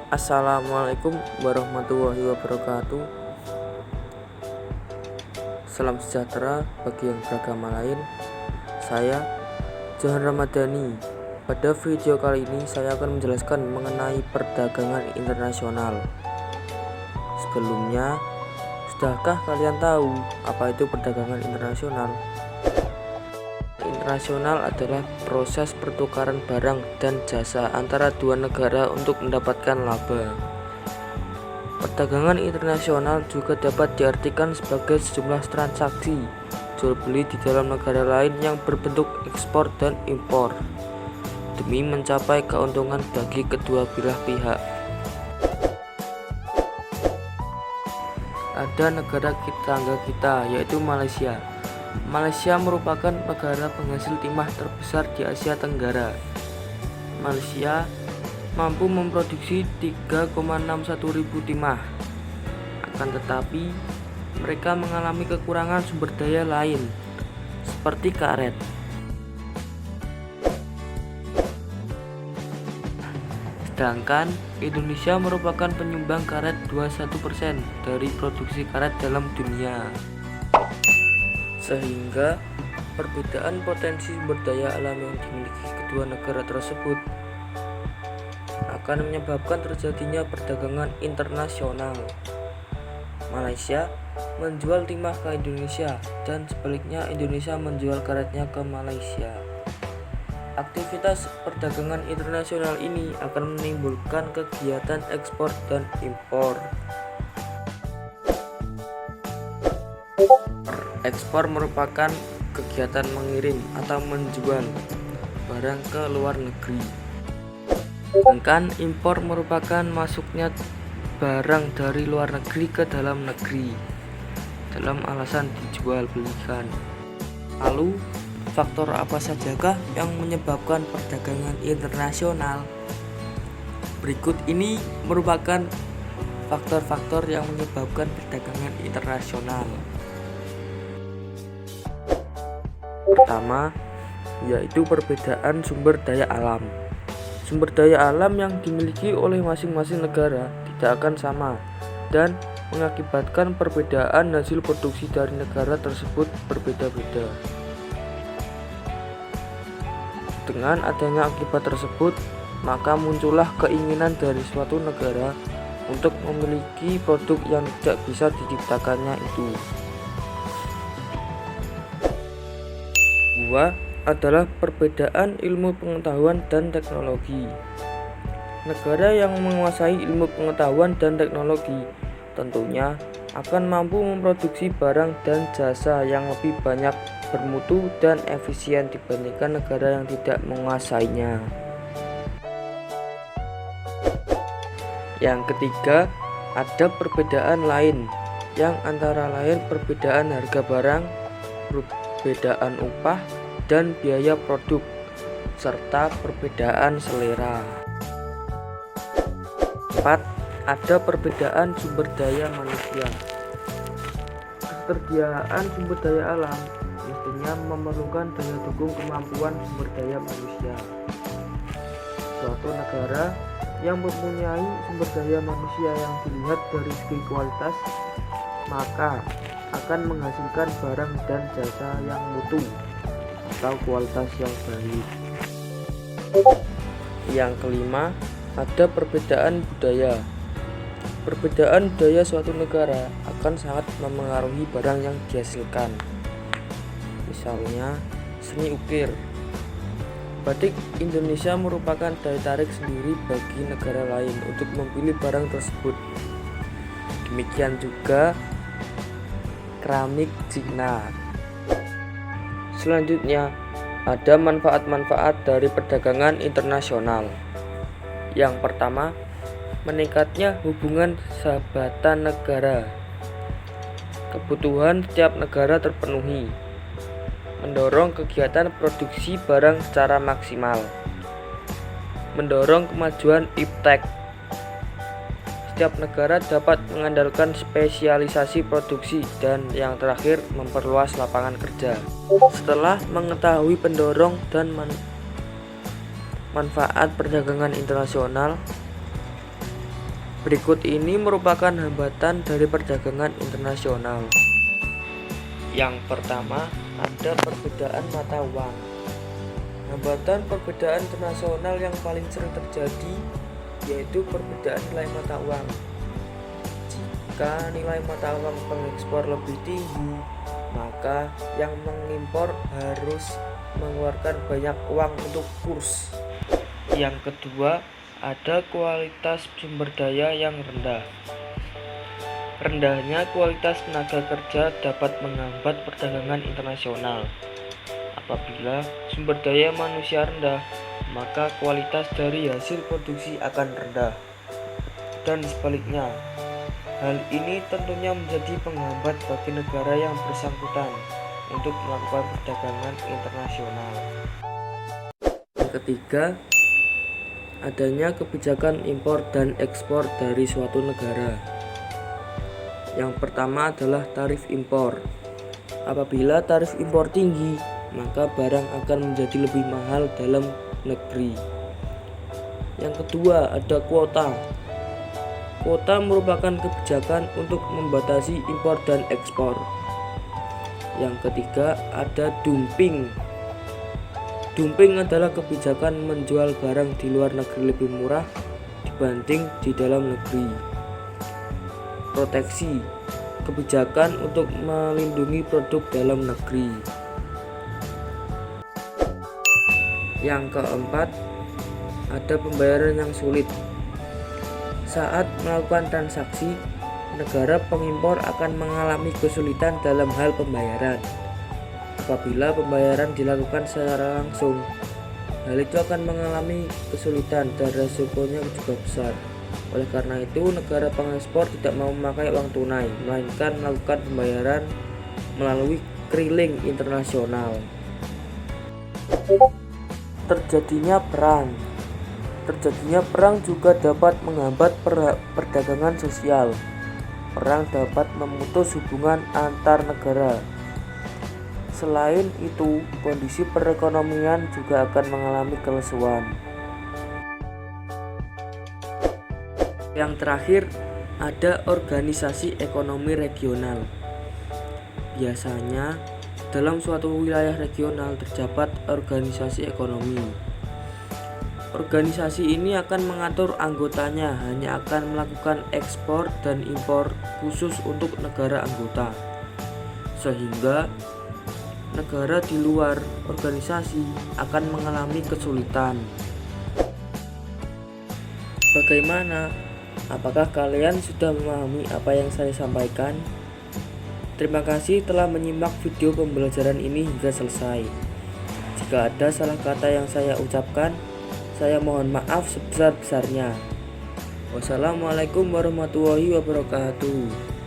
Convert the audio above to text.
Assalamualaikum warahmatullahi wabarakatuh. Salam sejahtera bagi yang beragama lain. Saya Johan Ramadhani. Pada video kali ini saya akan menjelaskan mengenai perdagangan internasional. Sebelumnya, sudahkah kalian tahu apa itu perdagangan internasional? Internasional adalah proses pertukaran barang dan jasa antara dua negara untuk mendapatkan laba. Perdagangan internasional juga dapat diartikan sebagai sejumlah transaksi jual beli di dalam negara lain yang berbentuk ekspor dan impor demi mencapai keuntungan bagi kedua belah pihak. Ada negara tetangga kita, yaitu Malaysia. Malaysia merupakan negara penghasil timah terbesar di Asia Tenggara. Malaysia mampu memproduksi 3,61 ribu timah. Akan tetapi, mereka mengalami kekurangan sumber daya lain, seperti karet. Sedangkan Indonesia merupakan penyumbang karet 21% dari produksi karet dalam dunia. Sehingga perbedaan potensi sumber daya alam yang dimiliki kedua negara tersebut akan menyebabkan terjadinya perdagangan internasional. Malaysia menjual timah ke Indonesia dan sebaliknya Indonesia menjual karetnya ke Malaysia. Aktivitas perdagangan internasional ini akan menimbulkan kegiatan ekspor dan impor. Ekspor merupakan kegiatan mengirim atau menjual barang ke luar negeri. Sedangkan impor merupakan masuknya barang dari luar negeri ke dalam negeri dalam alasan dijual belikan. Lalu, faktor apa sajakah yang menyebabkan perdagangan internasional? Berikut ini merupakan faktor-faktor yang menyebabkan perdagangan internasional. Pertama, yaitu perbedaan sumber daya alam. Sumber daya alam yang dimiliki oleh masing-masing negara tidak akan sama dan mengakibatkan perbedaan hasil produksi dari negara tersebut berbeda-beda. Dengan adanya akibat tersebut, maka muncullah keinginan dari suatu negara untuk memiliki produk yang tidak bisa diciptakannya itu. Kedua adalah perbedaan ilmu pengetahuan dan teknologi. Negara yang menguasai ilmu pengetahuan dan teknologi tentunya akan mampu memproduksi barang dan jasa yang lebih banyak, bermutu dan efisien dibandingkan negara yang tidak menguasainya. Yang ketiga, ada perbedaan lain, yang antara lain perbedaan harga barang, perbedaan upah dan biaya produk, serta perbedaan selera. 4. Ada perbedaan sumber daya manusia. Ketersediaan sumber daya alam mestinya memerlukan daya dukung kemampuan sumber daya manusia. Suatu negara yang mempunyai sumber daya manusia yang dilihat dari segi kualitas, maka akan menghasilkan barang dan jasa yang mutu atau kualitas yang baik. Yang kelima, ada perbedaan budaya. Perbedaan budaya suatu negara akan sangat memengaruhi barang yang dihasilkan. Misalnya, seni ukir. Batik Indonesia merupakan daya tarik sendiri bagi negara lain untuk memilih barang tersebut. Demikian juga keramik Cina. Selanjutnya, ada manfaat-manfaat dari perdagangan internasional. Yang pertama, meningkatnya hubungan sahabatan negara. Kebutuhan setiap negara terpenuhi. Mendorong kegiatan produksi barang secara maksimal. Mendorong kemajuan iptek. Setiap negara dapat mengandalkan spesialisasi produksi dan yang terakhir memperluas lapangan kerja. Setelah mengetahui pendorong dan manfaat perdagangan internasional, Berikut ini merupakan hambatan dari perdagangan internasional. Yang pertama, ada perbedaan mata uang. Hambatan perbedaan internasional yang paling sering terjadi yaitu perbedaan nilai mata uang. Jika nilai mata uang pengekspor lebih tinggi, maka yang mengimpor harus mengeluarkan banyak uang untuk kurs. Yang kedua, ada kualitas sumber daya yang rendah. Rendahnya kualitas tenaga kerja dapat menghambat perdagangan internasional. Apabila sumber daya manusia rendah, maka kualitas dari hasil produksi akan rendah. Dan sebaliknya, hal ini tentunya menjadi penghambat bagi negara yang bersangkutan untuk melakukan perdagangan internasional. Yang ketiga, adanya kebijakan impor dan ekspor dari suatu negara. Yang pertama adalah tarif impor. Apabila tarif impor tinggi, maka barang akan menjadi lebih mahal dalam negeri. Yang kedua, ada kuota. Kuota merupakan kebijakan untuk membatasi impor dan ekspor. Yang ketiga, ada dumping. Dumping adalah kebijakan menjual barang di luar negeri lebih murah dibanding di dalam negeri. Proteksi, kebijakan untuk melindungi produk dalam negeri. Yang keempat, ada pembayaran yang sulit. Saat melakukan transaksi, negara pengimpor akan mengalami kesulitan dalam hal pembayaran. Apabila pembayaran dilakukan secara langsung, hal itu akan mengalami kesulitan dan resikonya juga besar. Oleh karena itu, negara pengekspor tidak mau memakai uang tunai, melainkan melakukan pembayaran melalui keliling internasional. Terjadinya perang. Terjadinya perang juga dapat menghambat perdagangan sosial. Perang dapat memutus hubungan antar negara. Selain itu, kondisi perekonomian juga akan mengalami kelesuan. Yang terakhir, ada organisasi ekonomi regional. Biasanya, dalam suatu wilayah regional terdapat organisasi ekonomi. Organisasi ini akan mengatur anggotanya hanya akan melakukan ekspor dan impor khusus untuk negara anggota, sehingga negara di luar organisasi akan mengalami kesulitan. Bagaimana? Apakah kalian sudah memahami apa yang saya sampaikan? Terima kasih telah menyimak video pembelajaran ini hingga selesai. Jika ada salah kata yang saya ucapkan, saya mohon maaf sebesar-besarnya. Wassalamualaikum warahmatullahi wabarakatuh.